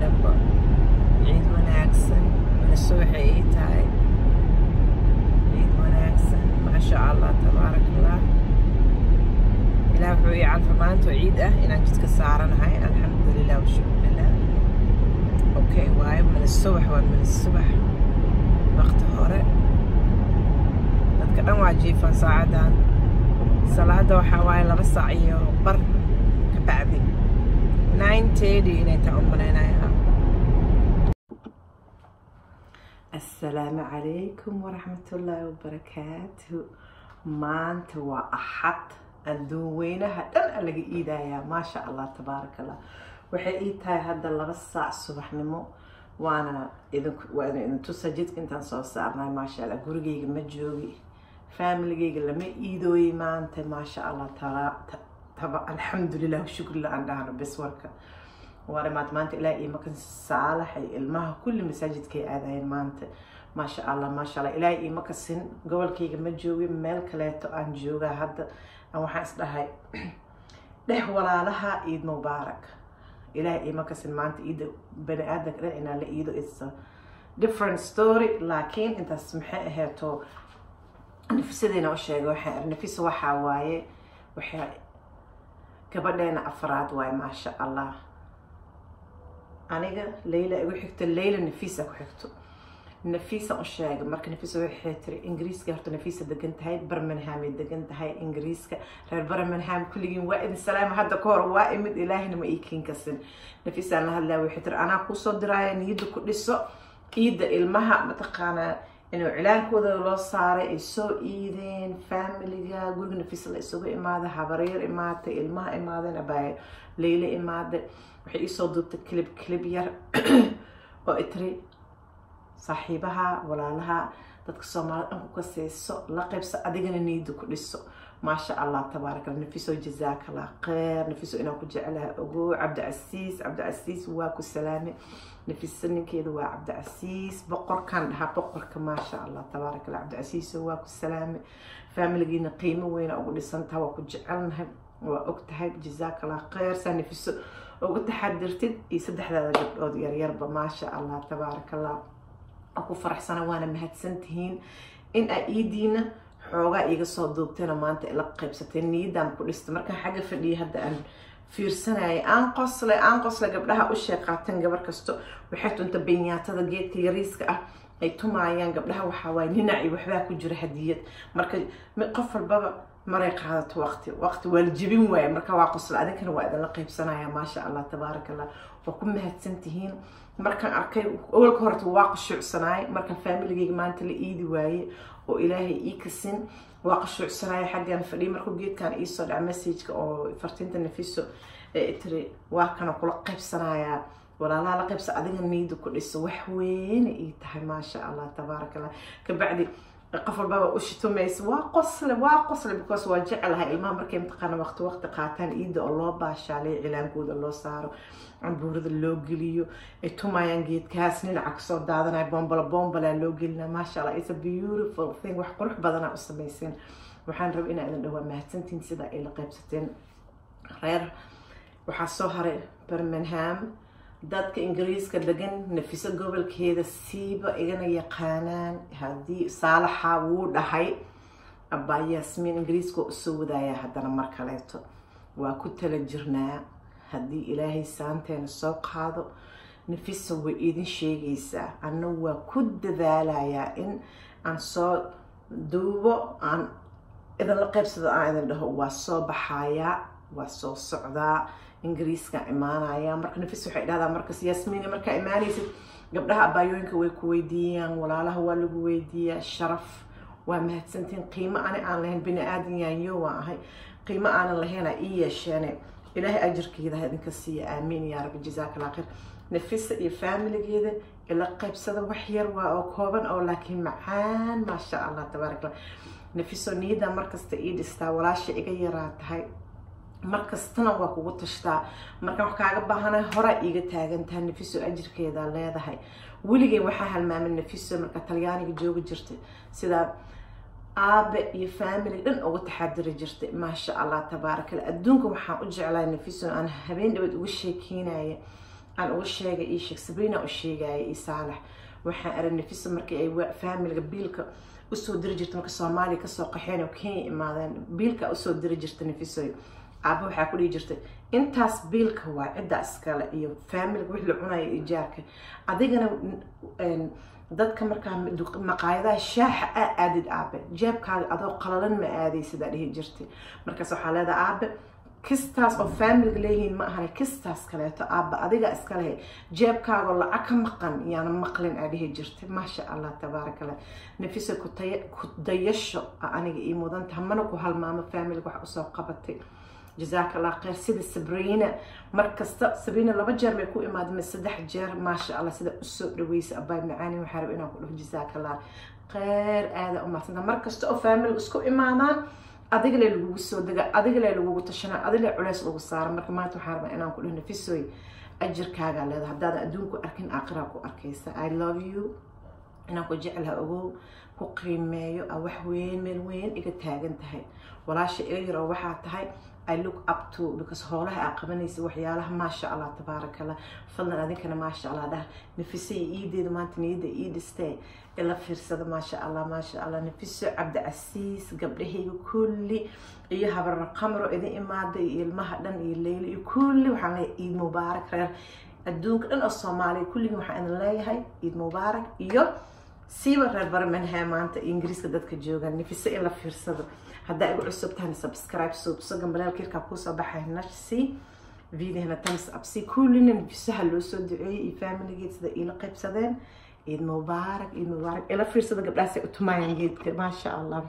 dhanba ciid wanaagsan mana subaxay ii tahay ciid wanaagsan maasha allah tabaaraka allah ilaah wuxuu ii calfa maanta oo ciid ah inaan jidka saaranahay alxamdulilah washukrulilah okay waayo mana subax waa mana subax waqti hore dadka dhan waa jiifan saacadan salaada waxaa waaye 2 saac iyo bar ka bacdi 9:30 inay tahay u malaynayaa. Assalaamu calaykum waraxmatullaahi wabarakaatuh. maanta waa axad adduun weynaha dhan laga iidayaa maasha allah tabaaraka allah. waxay ii tahay hadda 2 saac subaxnimo waana idin tusa jidka intaan soo saarnay maasha allah. gurigayga ma joogi familygayga lama iidooyay maanta maasha allah alxamdulilah shukrillah aan dhahno bes warka waarimaad maanta ilaa iyo makan saalaxay ilmaha kulli masaajidkay aadayeen maanta maasha allah ilaa iyo makasin gobolkayga ma joogi meel kaleeto aan joogaa hadda aan waxaan isdhahay dhex walaalaha ciid mubaarak ilaa iyo makasin maanta ciida bani aadamka dhan inaa la iido it's a different story laakiin intaas maxay aheeto nafisadayna u sheegay waxaan nafisa waxaa waaye waxaa gabadheena afraad waaye maasha allah. aniga Layla igu xigto Layla Nafisa ku xigto Nafisa u sheegay marka Nafisa waxay tiri Ingiriiska horta Nafisa degan tahay Birmingham ay degan tahay Ingiriiska reer Birmingham kulligiin waa idin salaam hadda ka hor waa imid ilaahina ma iikin kasin Nafisa la hadlaa waxay tiri anaa ku soo diraayo niyada ku dhiso ciida ilmaha mataqaana inuu cilaankooda loo saaray ay soo iideen familiga guriga Nafisa la isugu imaada habaryar imaatay ilmaha imaadeen abay Layla imaade waxay isoo duubtay clip yar oo itri saaxiibaha walaalaha dadka Soomaaliyeed dhan ku kaseyso la qaybsa adigana niyada ku dhiso maasha allah tabaaraka allah. Nafiso jazakallah khair Nafiso inaan ku jecelahay ogo Cabdicasiis waa ku salaamay Nafisa ninkeedu waa Cabdicasiis boqorkan dhaha boqorka maasha allah tabaaraka allah. Cabdicasiis waa ku salaamay familigiina qiimo weyn ugu dhisantahay waa ku jecelnahay waa ogtahay jazakallah khair san Nafiso ugu taxadirtid iyo saddexdaada gabdhood yaryarba maasha allah tabaaraka allah. aku faraxsana waana mahadsantihiin in ay iidiina xoogaa iga soo duubteena maanta ila qaybsatay niyadan ku dhistay markaan xagga fadhiyo hadda aan fiirsanayay aan qosle gabdhaha u sheeqaatan gabar kasto waxay tunta benyaatada geedka yariiska ah ay tumaayaan gabdhaha waxaa waay ninaci waxbaa ku jira hadiyad marka qof walbaba maray qaadato waqti waa la jibin waaye marka waa qosle adinkana waa idin la qaybsanaya maasha allah tabaaraka allah. waa ku mahadsantihiin markaan arkay awalka horta waa qashuucsanaay markaan familigayga maanta la iidi waaye oo ilaahay ii kasin waa qashuucsanaay xaggan fadhiyo markuu geedkan ii soo dhaca message-ka oo fartiinta Nafiso tiri waa kana kula qaybsanayaa walaalaha la qaybsa adiga niyada ku dhiso wax weyn ii tahay maasha allah tabaaraka allah. ka bacdi qof walba u shitumayso waa qosle because waa jecelahay ilmaha markay imtixaan waqti qaataan iida oo loo baashaalay cilaankooda loo saaro cambuurada loo geliyo ay tumayaan geedkaas dhinaca ka soo daadanay bombala loo gelina maasha allah. it's a beautiful thing wax qurux badan u sameeyeen waxaan rabaa inaan idin dhawaa mahadsantiin sida ay la qaybsateen reer waxaa soo haray Birmingham dadka Ingiriiska degan Nafisa gobolkeeda siiba igana yaqaanaan hadii saalaxa wuu dhahay abaa Yasmin Ingiriiska u soo wadaya haddana mar kaleeto waa ku tala jirnaa hadii ilaahay saanteena soo qaado Nafisa way idin sheegaysaa anna waa ku dadaalayaa in aan soo duubo aan idan la qaybsado aan idin dhaho waa soo baxayaa waa soo socdaa Ingiriiska imaanaya marka Nafisa waxay dhahdaa marka Yasmin marka imaanaysid gabdhaha abaayooyinka way ku weydiiyaan walaalaha waa lagu weydiiyaa sharaf waa mahadsantiin qiimo aan lahayn bini aadan yaayo waa ahay qiimo aan lahayn ii yeesheen ilaahay ajirkeeda idinka siiya aamiin ya rabbi jazakallah khair. Nafisa iyo familigeeda ila qaybsada wax yar waa oo kooban oo laakiin macaan maasha allah tabaaraka allah. Nafiso niyada markasta ii dhistaa walaasha iga yaraa tahay markastana waa kugu tashtaa marka wax kaaga baahanay hore iga taagantaa Nafiso ajirkeeda leedahay weligay waxaa halmaamin Nafiso marka Talyaaniga jooga jirtay sida aabe iyo family dhan ugu taxadiri jirtay maasha allah tabaaraka allah. adduunka waxaan u jeclahay Nafiso aan habeen dhabad ugu sheekeynaayo aan ugu sheegay ii sheeg Sabrina u sheegay ii Saalax waxaan arin Nafisa markii ay family biilka u soo diri jirtay marka Soomaaliya ka soo qaxeen oo Kenya imaadeen biilka u soo diri jirtay Nafisa aaba waxa ku dhigi jirtay intaas biilka waa cida iskale iyo family wixii la cunay ijaarka adigana dadka marka maqaayadaha shaaxa aadid aabe jeebkaaga adoo qalalan ma aaday sida dhihi jirtay markaas waxa leedahay aabe kistaas oo family leeyihiin ma ahan kistaas kaleeto aaba adiga iska leh jeebkaaga lacag ka maqan yaana maqlin aadhihi jirtay ma sha Allah tabarakallah Nafisa ku dayasho aniga ii mudan tamana ku halmaamo family wax u soo qabatay جزاك الله خير سيدة سبرينا مركز سبرينا لما جرب يكون إماد من سدح جر ما شاء الله سيدة أسوء رويس أباي معاني وحارب إنا أقوله جزاك الله خير هذا أمة سنة مركز تأو فامل أسكو إمانا أدق لي لوجو سو دقة أدق لي لوجو تشنا أدق لي علاس لوجو صار مركز ما تحارب إنا أقوله نفسوي أجر كاجا لهذا هذا أدونكو أركن أقرأكو أركيسة I love you إنا أقول جعلها أقول قيمة أو وين من وين إجت هاج انتهى ولا شيء يجرى واحد تهاي I look up to because هولها أقبلني وحيالها ما شاء الله تبارك الله فضلا هذيك أنا ما شاء الله ده نفسي إيدي ما تنيد إيدي stay إلا فرصة ما شاء الله نفسي عبد العزيز قبله كل إياها بالرقم إذا إما ده المهدن الليل كل وحنا إيد مبارك غير الدوق إن الصومالي كل يوم حنا نلاقي هاي إيد مبارك إياه سيبا غير منها ما أنت إنجليز كدتك جوجا نفسي إلا فرصة هدا أقول عصبتها سبسكرايب صوب بلا الكير كابوسة بحه نفسي فيديو هنا تمس أبسي كلنا نفسها اللي صدقي فاميلي جيت صدق إلى قيب صدقين عيد مبارك إلى فرصة صدق قبل أسي أتماين جيت ما شاء الله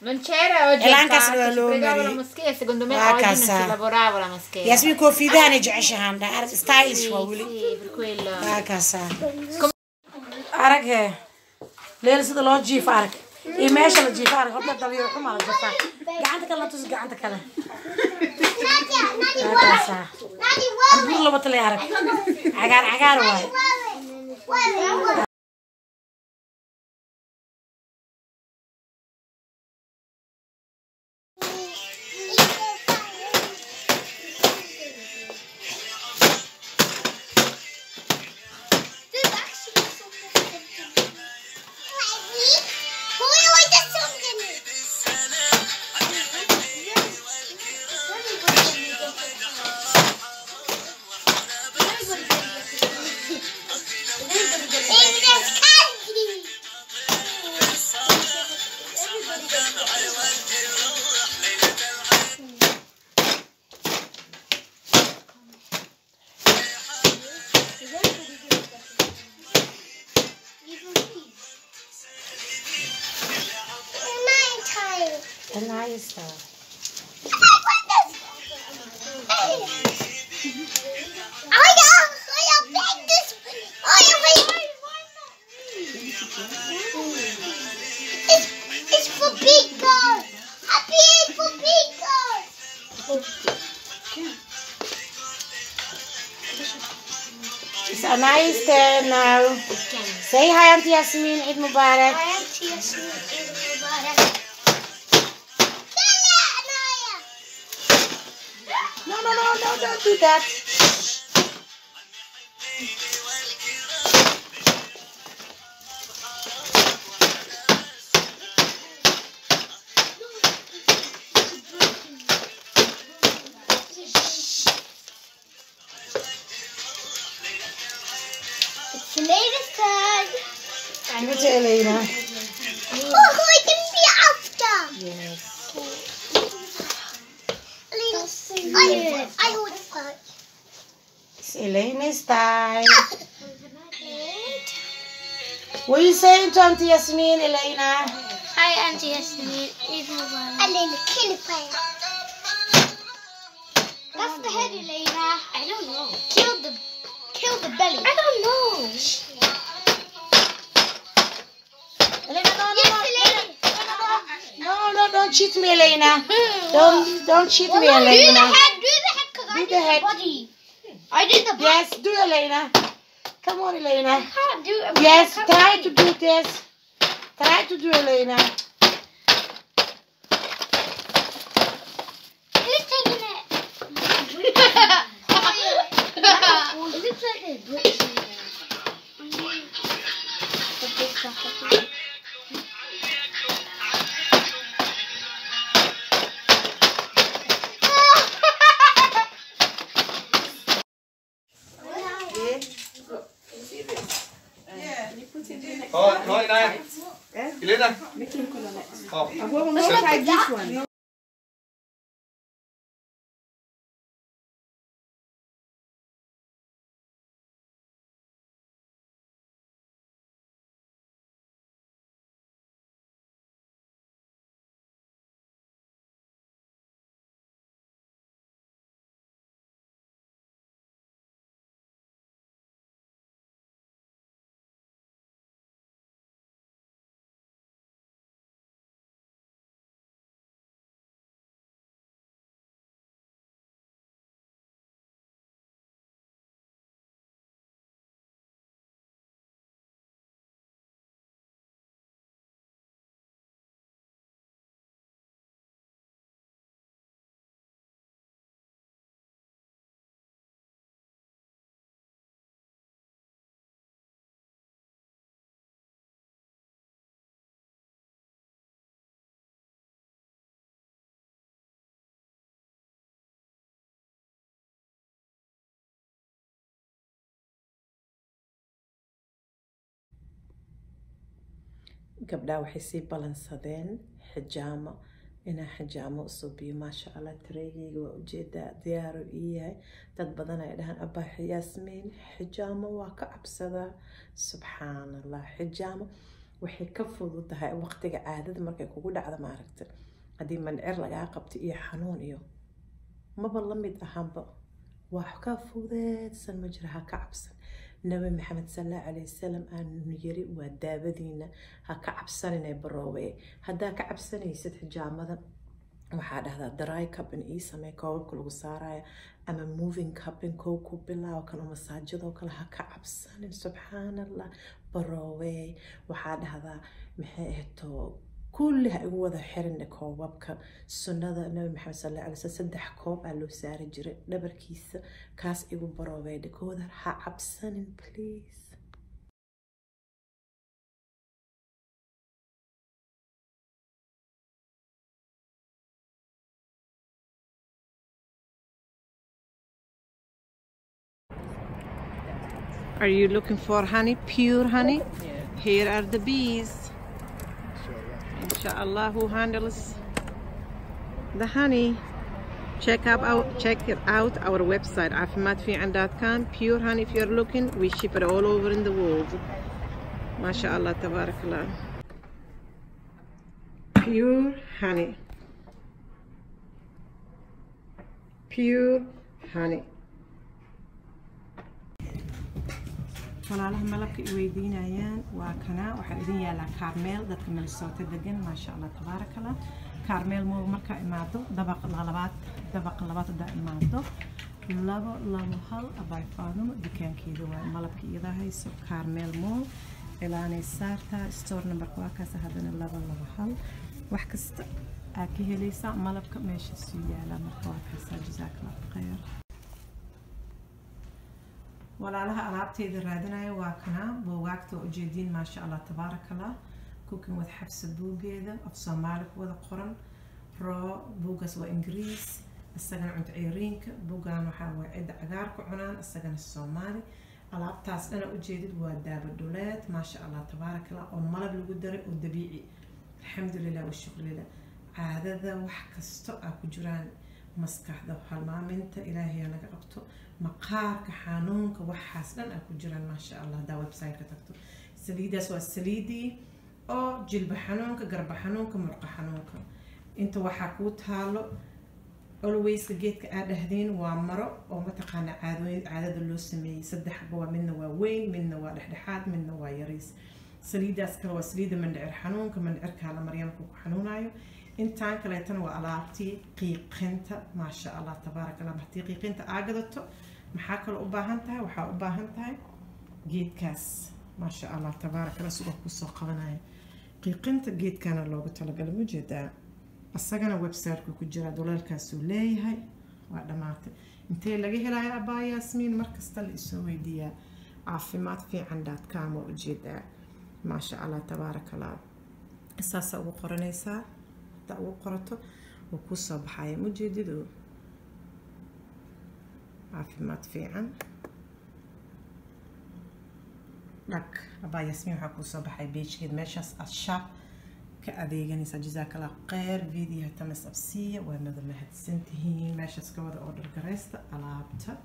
Non c'era oggi pregavo la moschea secondo me oggi non si lavorava la moschea Yasmin confidane جعشهان عارف ستايلش وولي sì per quello هكذا أرجع ليه لسه لو جيف أرجع إيه ماشي لو جيف أرجع هذا تبي يروح مع الجفا قعدت كلا تسقى عندك كلا هكذا أقول له بطلي أرجع عقار واي Nice. It's for people. Happy is for people. It's a nice day now. Say hi, Auntie Yasmin. Eid Mubarak. Hi, Auntie Yasmin. Eid Mubarak. No, don't do that. It's Elena's turn. I'm going to Elena. I would fight. It's Elena's time. What are you saying to Auntie Yasmin, Elena? Hi, Auntie Yasmin. Elena, kill it, fire. That's the head, Elena. I don't know. Kill the belly. I don't know. Elena, Yes, Elena. no, don't cheat me, Elena. Don't cheat me, Elena. Do the head, because I Do did the head. the body. I did the body. Yes, do Elena. Come on, Elena. I can't do it. Yes, try to do this. Try to do Elena. Who's taking it? It looks like there's bricks in there. The big stuff. Thôi đây. Đi lên đây. Try this one. gabdhaha waxay sii balansadeen xijaamo inaa xijaamo usubiyo maasha allah tareegayga waa ujeedaa diyaaro ii yahay dad badan ay dhahaan abaa Yasmin xijaamo waa ka cabsadaa subxaan allah xijaamo waxay ka fududahay waqtiga caadada markay kugu dhacdo maaragta haddii mandhicir lagaa qabto iyo xanuun iyo maba la mid ahaanba wax ka fudeedsan ma jira ha ka cabsan nabi maxamed sallallahu alayhi wasallam aan yiri waa daawadiina ha ka cabsaninay baroowe hadaa ka cabsanaysid xijaamada waxaa dhahdaa dry cupping ii samee koobabka lagu saaraya ama moving cupping koo ku bilaaw kan masaajidoo kale ha ka cabsanin subxaanallah baroowe waxaa dhahdaa maxay ahto كلها أقوى حرن كوابك سنة النبي محمد صلى الله عليه وسلم سدح كوب على سعر جري دبر كيس كاس إيجو براوي دكودر حابسن بليز. Are you looking for honey, pure honey? Yeah. Here are the bees. Inshallah, who handles the honey? Check it out our website afimatfian.com. Pure honey if you're looking, we ship it all over in the world. MashaAllah, tabarakallah. Pure honey. Pure honey. walaalaha malabka ay weydiinayaan waa kana waxa idin yaala caramel dadka Minnesota degan ma sha Allah tabarakallah caramel mo marka imaado dabaq labaad da imaado labo hal abay faadimo dukaankeeda waa malabka iyada hayso caramel mo ilaanay saarta store number waa kaas hadana labo hal wax kasta aad ka helaysa malabka meesha soo yaala marka waa kaas jazakallah khayr walaalaha alaabteeda raadinaya waa kana buugaagta ujeedin ma sha Allah tabarakallah cooking with xabsa buugeeda af Soomaali ku wada qoran raw buugas waa Ingiriis asagana cunto ciiriinka buugaan waxa waa cid cagaar ku cunaan asagana Soomaali alaabtaas dhan ujeedid waa daaba dhuleed ma sha Allah tabarakallah oo malab lagu daray oo dabiici alxamdulillah wa shukr lillah caadada wax kasto ku jiraan maskaxda halmaaminta ilaahay naga qabto maqaarka xanuunka waxaas dhan ku jiraan ma sha Allah da website ka tagto saliidaas waa saliidii oo jilba xanuunka garba xanuunka murqa xanuunka inta waxa ku taalo always geedka aad dhahdeen waa maro oo mataqaana caadada loo sameeyay saddex waa midna waa weyn midna waa dhexdhexaad midna waa yariis saliidaas kale waa saliida mandhicir xanuunka mandhicirka la maryamku ku xanuunayo intaan kale tan waa alaabtii qiiqinta ma sha Allah tabaaraka Allah mahtii qiiqinta aagadato maxaa kale u baahan tahay waxa u baahan tahay geedkaas ma sha Allah tabaaraka Allah suuq ku soo qabanay qiiqinta geedkana loogu talagalay mujeedaa asagana website ku jira dolarkaas uu leeyahay waa dhamaatay intee laga helayo abaa Yaasmiin markasta la isoo weydiiyaa caafimaad fiican.com oo ujeedaa ma sha Allah tabaaraka Allah asaasa ugu qoranaysaa ta ugu qorato oo ku soo baxay mujeedidu caafimaad fiican dak abaa Yaasmiin waxa ku soo baxay page-keed meeshaas ashab كأذيجني جزاك الله خير فيديو تمس أبسية وأنا ذا مهتسنتهين ماشي سكواد أوردر جريست ألعبتها